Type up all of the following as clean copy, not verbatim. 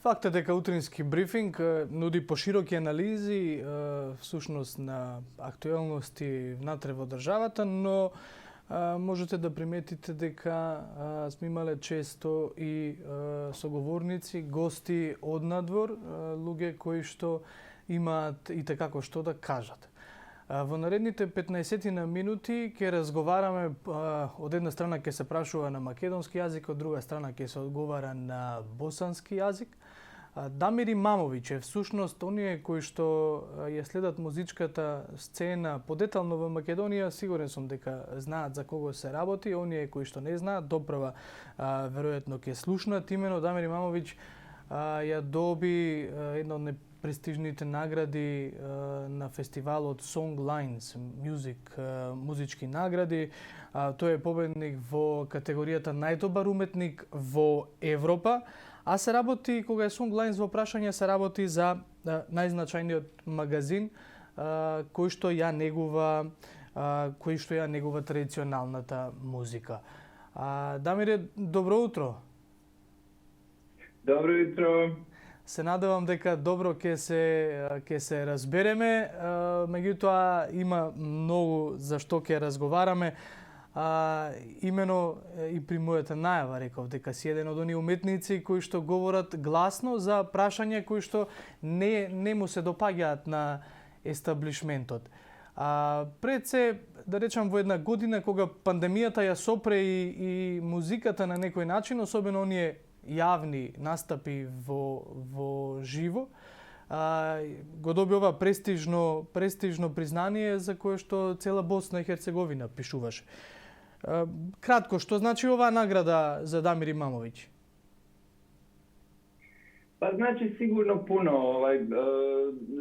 Факт е дека утрински брифинг нуди пошироки анализи всушност на актуелности внатре во државата, но можете да приметите дека сме имале често и соговорници, гости однадвор, луѓе кои што имаат и како што да кажат. Во наредните 15 минути ќе разговараме, од една страна ќе се прашува на македонски јазик, од друга страна ќе се одговара на босански јазик. Дамир Имамовиќ е всушност оние кои што ја следат музичката сцена подетално во Македонија, сигурен сум дека знаат за кого се работи, оние кои што не знаат, доправа веројатно ќе слушнат. Имено Дамир Имамовиќ ја доби една од престижните награди на фестивалот Songlines Music, музички награди. Тој е победник во категоријата најдобар уметник во Европа. А се работи, кога е Songlines во прашање, се работи за најзначајниот магазин кој што ја негува традиционалната музика. Дамире, добро утро. Добро утро. Се надевам дека добро ќе се разбереме, меѓутоа има многу за што ќе разговараме. Имено и при мојата најава реков дека си еден од оние уметници кои што говорат гласно за прашања кои што не му се допаѓаат на естаблишментот. Пред се, да речам, во една година кога пандемијата ја сопре и музиката на некој начин, особено оние јавни настапи во живо, го доби ова престижно признание за кое што цела Босна и Херцеговина пишуваше. Кратко, што значи оваа награда за Дамир Имамовиќ? Па значи сигурно пуно,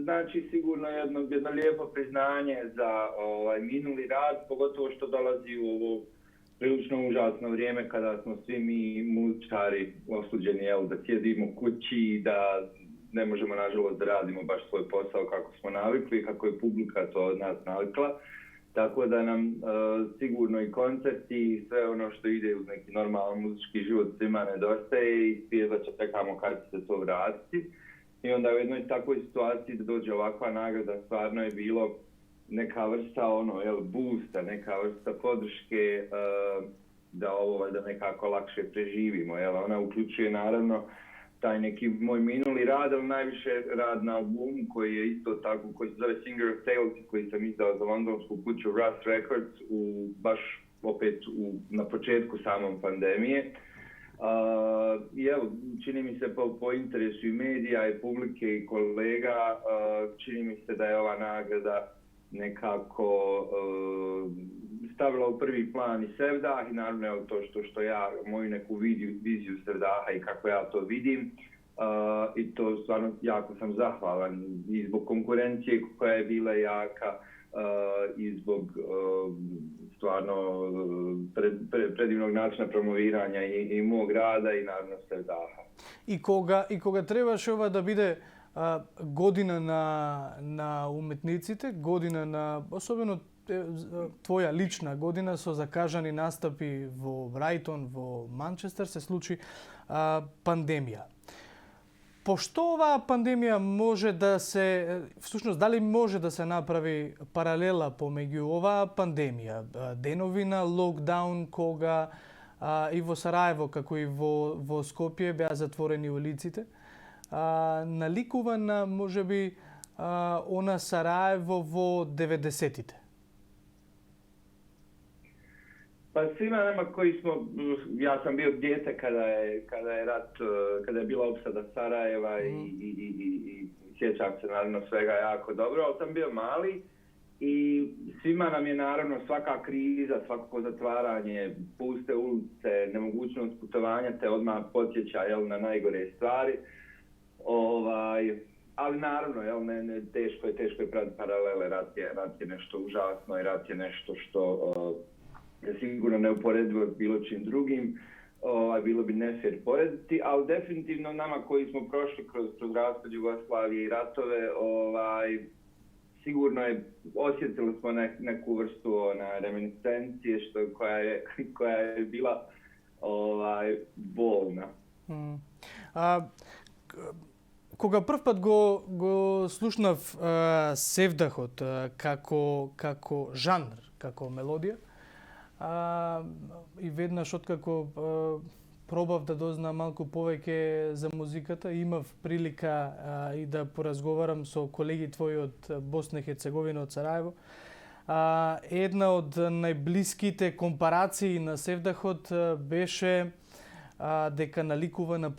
значи сигурно едно лиепо признање за минули рад, поготово што долази у ово прилично ужасно вриеме када смо сви ми музичари осуđeni да сjedimo kući, da ne možemo nažalost da radimo baš svoj posao kako smo navikli, kako je publika to od nas navikla. Tako da nam sigurno i koncerti i sve ono što ide uz neki normalan muzički život svima nedostaje i jedva čekamo kad će se to vratiti. I onda u jednoj takvoj situaciji da dođe ovakva nagrada stvarno je bilo neka vrsta boosta, neka vrsta podrške da ovo da nekako lakše preživimo. Ona uključuje naravno taj neki moj minuli rad, ali najviše rad na albumu koji je isto tako, koji se zove Singer of Tales, koji sam izdao za londonsku kuću Rust Records baš opet na početku samom pandemije. I evo, čini mi se po interesu i medija i publike i kolega, čini mi se da je ova nagrada nekako stavila u prvi plan i Sevdah i naravno je to što ja moju neku viziju Sevdaha i kako ja to vidim i to stvarno jako sam zahvalan i zbog konkurencije koja je bila jaka i zbog stvarno predivnog načina promoviranja i mog rada i naravno Sevdaha. И кога требаше ова да биде година на уметниците, година на особено твоја лична година со закажани настапи во Брајтон, во Манчестер, се случи пандемија. Пошто оваа пандемија може да се, всушност дали може да се направи паралела помеѓу оваа пандемија, денови на локдаун кога и во Сараево како и во Скопје беа затворени улиците, наликува на можеби она Сараево во 90-тите? Pa svima nama koji smo, ja sam bio dijete kada je bila opsada Sarajeva i sjećam se naravno svega jako dobro, ali sam bio mali i svima nam je naravno svaka kriza, svako zatvaranje, puste ulice, nemogućnost putovanja te odmah podsjeća na najgore stvari. Ali naravno, teško je praviti paralele, rat je nešto užasno i rat je nešto što je sigurno neuporedivo bilo čim drugim, bilo bi nefer porediti, ali definitivno nama koji smo prošli kroz raspad Jugoslavije i ratove, sigurno osjetili smo neku vrstu reminiscencije koja je bila bolna. Кога прв пат го слушнав Севдахот како жанр, како мелодија, и веднаш откако пробав да дознам малку повеќе за музиката, имав прилика и да поразговарам со колеги твои од Босна и Херцеговина, од Сараево. Една од најблиските компарации на Севдахот беше дека наликува на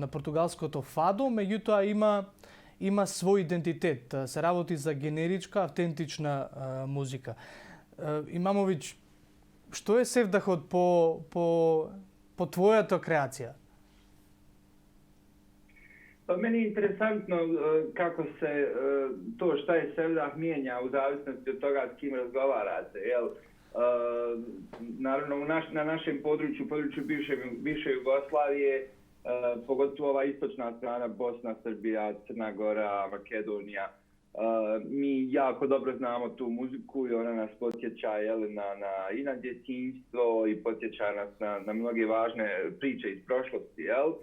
португалското фадо, меѓутоа има свој идентитет. Се работи за генеричка, автентична музика. Имамовиќ, што е Севдахот по твојата креација? Pa meni je interesantno kako se to šta je Sevdah mijenja u zavisnosti od toga s kim razgovarate. Jel? Naravno, na našem području bivše Jugoslavije, pogotovo ova istočna strana, Bosna, Srbija, Crna Gora, Makedonija, mi jako dobro znamo tu muziku i ona nas podsjeća i na djetinjstvo i podsjeća nas na mnoge važne priče iz prošlosti. Jel?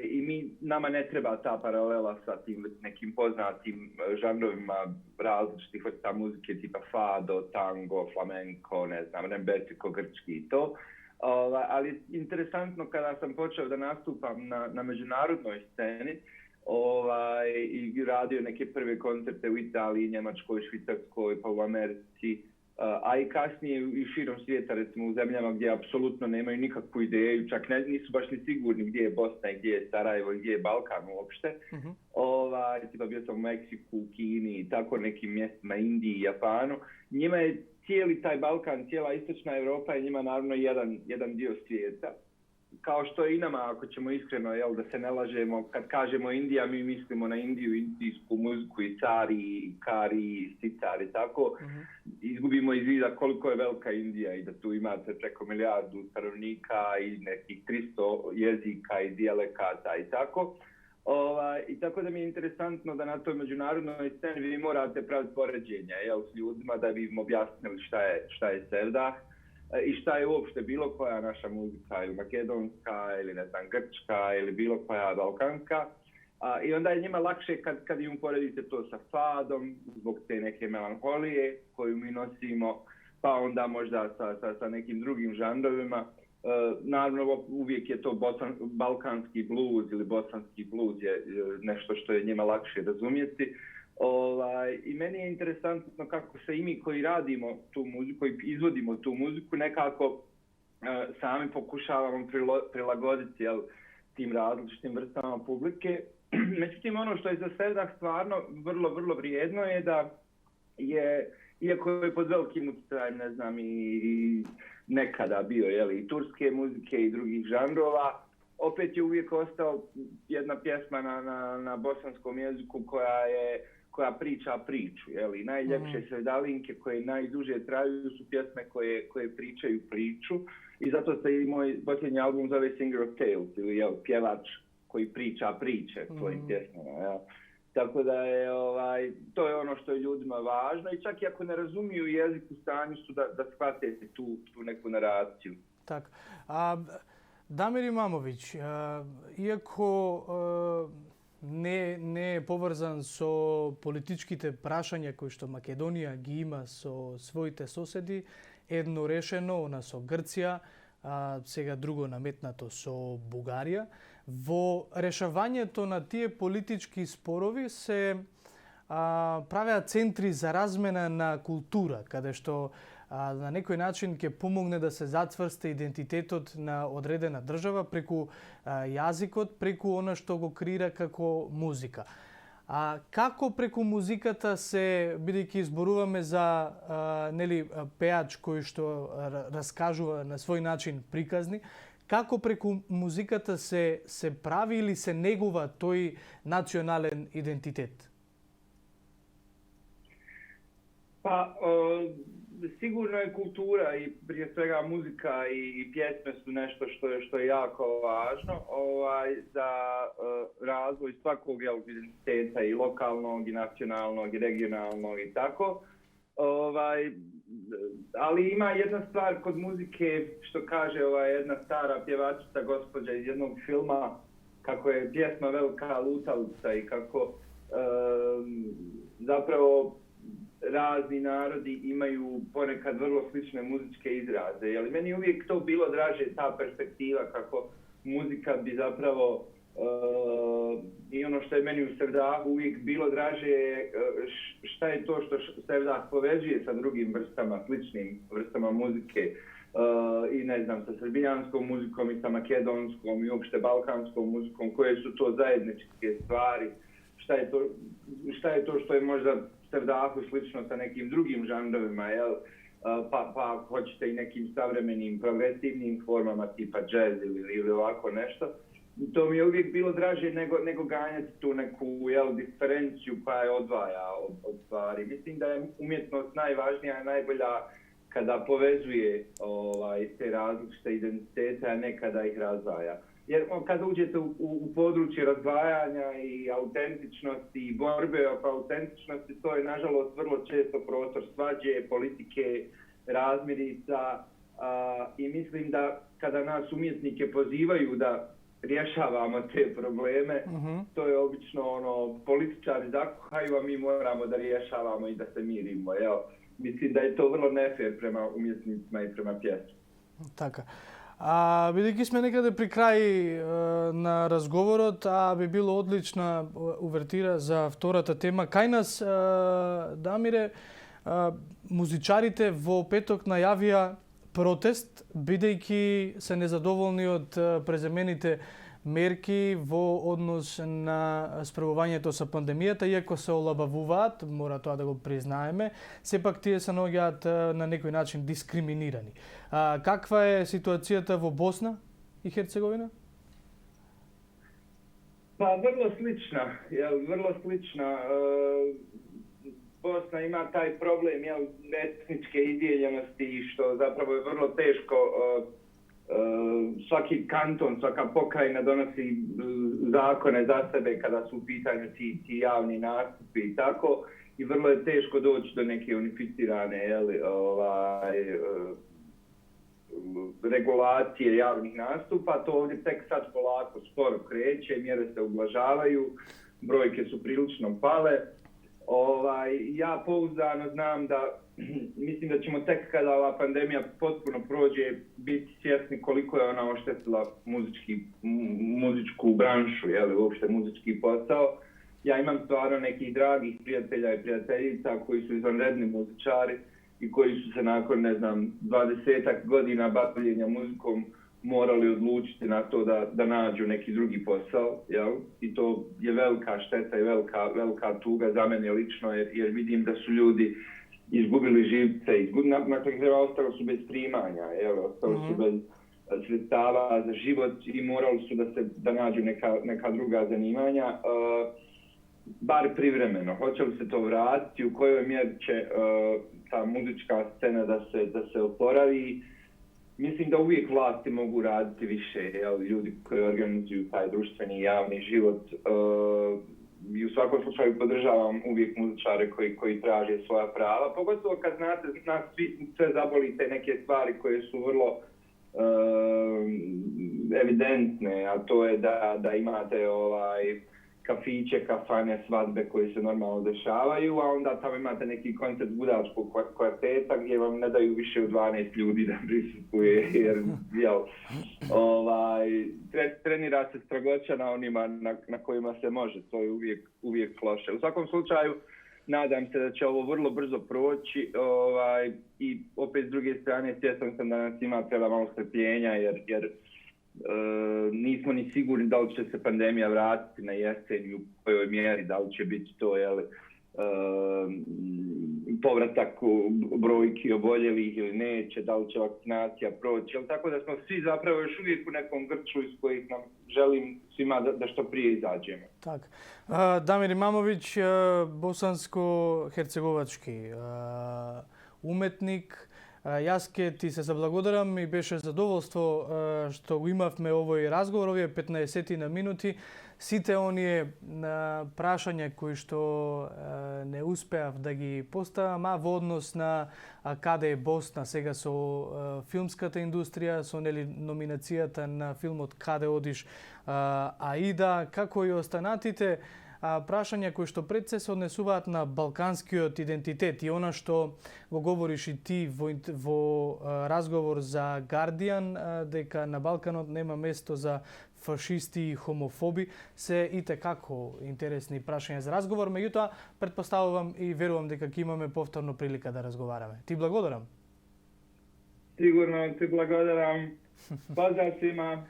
I nama ne treba ta paralela sa tim nekim poznatim žanrovima različitih vrsta muzike tipa fado, tango, flamenko, ne znam, rembertiko, grčki i to. Ali interesantno kada sam počeo da nastupam na međunarodnoj sceni i radio neke prve koncerte u Italiji, Njemačkoj, Švicarskoj, pa u Americi, a i kasnije i širom svijeta, recimo u zemljama gdje apsolutno nemaju nikakvu ideju, čak nisu baš ni sigurni gdje je Bosna i gdje je Sarajevo i gdje je Balkan uopšte. Tipa bio sam u Meksiku, u Kini i tako nekim mjestima, Indiji, Japanu. Njima je cijeli taj Balkan, cijela istočna Europa je njima naravno jedan dio svijeta. Kao što je i nama, ako ćemo iskreno, da se ne lažemo, kad kažemo Indija, mi mislimo na Indiju, indijsku muziku i cari, i kari, i sicari, tako. Izgubimo iz vida koliko je velika Indija i da tu imate preko 1 milijardu stanovnika i nekih 300 jezika i dijalekata i tako. I tako da mi je interesantno da na toj međunarodnoj sceni vi morate praviti poređenja s ljudima da bi im objasnili šta je Sevdah. I šta je uopšte bilo koja naša muzika, ili makedonska, ili ne znam, grčka, ili bilo koja balkanska. I onda je njima lakše kad im uporedite to sa fadom, zbog te neke melanholije koju mi nosimo, pa onda možda sa nekim drugim žanrovima. Naravno, uvijek je to balkanski blues ili bosanski blues je nešto što je njima lakše razumjeti. I meni je interesantno kako se i mi koji radimo tu muziku, koji izvodimo tu muziku, nekako sami pokušavamo prilagoditi tim različitim vrstama publike. Međutim, ono što je za Sevdah stvarno vrlo vrijedno je da je, iako je pod velikim utjecajem, ne znam, i nekada bio i turske muzike i drugih žanrova, opet je uvijek ostao jedna pjesma na bosanskom jeziku koja priča priču. I najljepše sevdalinke koje najduže traju su pjesme koje pričaju priču. I zato se i moj posljednji album zove Singer of Tales, ili pjevač koji priča priče svojim pjesmama. Tako da je, to je ono što je ljudima važno i čak i ako ne razumiju jezik, u stanju su da shvate tu neku naraciju. Tak. Damir Imamović, iako не е поврзан со политичките прашања кои што Македонија ги има со своите соседи, едно решено, она со Грција, сега друго наметнато со Бугарија. Во решавањето на тие политички спорови се правеа центри за размена на култура, каде што на некој начин ќе помогне да се зацврсти идентитетот на одредена држава преку јазикот, преку она што го креира како музика. Како преку музиката се, бидејќи изборуваме за пеач кој што раскажува на свој начин приказни, како преку музиката се прави или се негува тој национален идентитет? Sigurno je kultura i prije svega muzika i pjesme su nešto što je jako važno za razvoj svakog identiteta i lokalnog i nacionalnog i regionalnog i tako. Ali ima jedna stvar kod muzike što kaže jedna stara pjevačica gospođa iz jednog filma kako je pjesma velika lutalica i kako zapravo razni narodi imaju ponekad vrlo slične muzičke izraze. Jer meni je uvijek to bilo draže, ta perspektiva kako muzika bi zapravo i ono što je meni u Sevdahu uvijek bilo draže je šta je to što Sevdah povezuje sa drugim vrstama, sličnim vrstama muzike. I ne znam, sa srbijanskom muzikom i sa makedonskom i uopšte balkanskom muzikom, koje su to zajedničke stvari, šta je to što je možda Sevdahu slično sa nekim drugim žanrovima, jel? Pa ako hoćete i nekim savremenim progresivnim formama tipa jazz ili ovako nešto. To mi je uvijek bilo draže nego ganjati tu neku diferenciju koja je odvaja od stvari. Mislim da je umjetnost najvažnija i najbolja kada povezuje te različite identitete, a ne kada ih razdvaja. Jer kada uđete u područje razdvajanja i autentičnosti i borbe oko autentičnosti, to je nažalost vrlo često prostor svađe, politike, razmirica i mislim da kada nas umjetnike pozivaju da rješavamo te probleme, to je obično političari zakuhaju, a mi moramo da rješavamo i da se mirimo. Mislim da je to vrlo nefer prema umjetnicima i prema pjesmu. Така. Бидејќи сме некаде при крај на разговорот, би било одлична увертира за втората тема. Кај нас, Дамире, музичарите во петок најавија протест, бидејќи се незадоволни од преземените мерки во однос на справувањето со пандемијата, иако се олабавуваат, мора тоа да го признаеме, сепак тие се наоѓаат на некој начин дискриминирани. Каква е ситуацијата во Босна и Херцеговина? Pa vrlo slična, vrlo slična. Bosna ima taj problem etničke idijeljenosti, što zapravo je vrlo teško. Svaki kanton, svaka pokrajina donosi zakone za sebe kada su u pitanju ti javni nastupi i tako. I vrlo je teško doći do neke unificirane regulacije javnih nastupa. To ovdje tek sad polako sporo kreće, mjere se ublažavaju, brojke su prilično pale. Ja pouzdano znam da mislim da ćemo tek kada ova pandemija potpuno prođe biti svjesni koliko je ona oštetila muzičku branšu, uopšte muzički posao. Ja imam stvarno nekih dragih prijatelja i prijateljica koji su izvanredni muzičari i koji su se nakon, 20-ak godina bavljenja muzikom morali odlučiti na to da nađu neki drugi posao, I to je velika šteta i velika tuga za mene lično, jer vidim da su ljudi izgubili živce, na kraju krajeva ostalo su bez primanja, ostalo su bez sredstava za život i morali su da nađu neka druga zanimanja, bar privremeno. Hoće li se to vratiti, u kojoj mjeri će ta muzička scena da se oporavi? Mislim da uvijek vlasti mogu raditi više, ljudi koji organizuju taj društveni javni život. I u svakom slučaju podržavam uvijek muzičare koji traže svoja prava, pogotovo kad znate, nas sve zaboli te neke stvari koje su vrlo evidentne, a to je da imate kafiće, kafane, svadbe koji se normalno dešavaju, a onda tamo imate neki koncert budačkog kvarteta gdje vam ne daju više od 12 ljudi da prisustvuje, jer trenira se strogoća na onima na kojima se može, to je uvijek loše. U svakom slučaju, nadam se da će ovo vrlo brzo proći i opet s druge strane svjestan sam da nas treba malo strpljenja jer nismo ni sigurni da li će se pandemija vratiti na jesen i u kojoj mjeri, da li će biti to povratak brojki oboljelih ili neće, da li će vakcinacija proći, tako da smo svi zapravo još uvijek u nekom grču iz kojih nam želim svima da što prije izađemo. Tak. Damir Imamović, bosansko-hercegovački umetnik, Јас ке ти се заблагодарам и беше задоволство што го имавме овој разговор, овие 15 на минути. Сите оние прашања кои што не успеав да ги поставам, во однос на каде е Босна сега со филмската индустрија, со номинацијата на филмот Каде одиш, Аида, како и останатите прашања кои што пред се однесуваат на балканскиот идентитет и она што го говориш и ти во разговор за Guardian, дека на Балканот нема место за фашисти и хомофоби, се итекако интересни прашања за разговор, меѓутоа претпоставувам и верувам дека ќе имаме повторно прилика да разговараме. Ти благодарам. Сигурно ти благодарам. Поздрав свима.